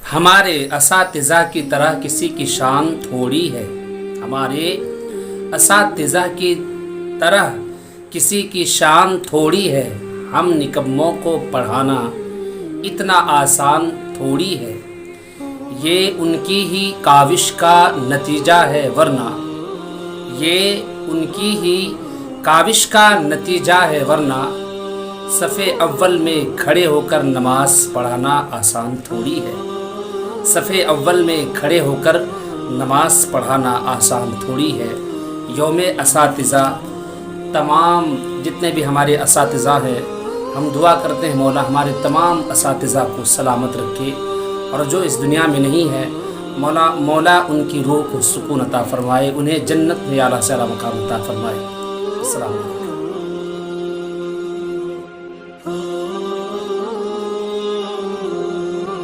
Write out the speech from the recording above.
हमारे असातिज़ा की तरह किसी की शान थोड़ी है। हमारे असातिज़ा की तरह किसी की शान थोड़ी है। हम निकम्मों को पढ़ाना इतना आसान थोड़ी है। ये उनकी ही काविश का नतीजा है, वरना ये उनकी ही काविश का नतीजा है, वरना सफ़े अव्वल में खड़े होकर नमाज पढ़ाना आसान थोड़ी है। सफ़े अव्वल में खड़े होकर नमाज पढ़ाना आसान थोड़ी है। यौम असातिज़ा तमाम जितने भी हमारे असातिज़ा हैं, हम दुआ करते हैं मौला हमारे तमाम असातिज़ा को सलामत रखे, और जो इस दुनिया में नहीं है मौला उनकी रूह को सुकून अता फ़रमाए, उन्हें जन्नत में आला से आला मकाम अता फ़रमाए। अस्सलाम वालेकुम।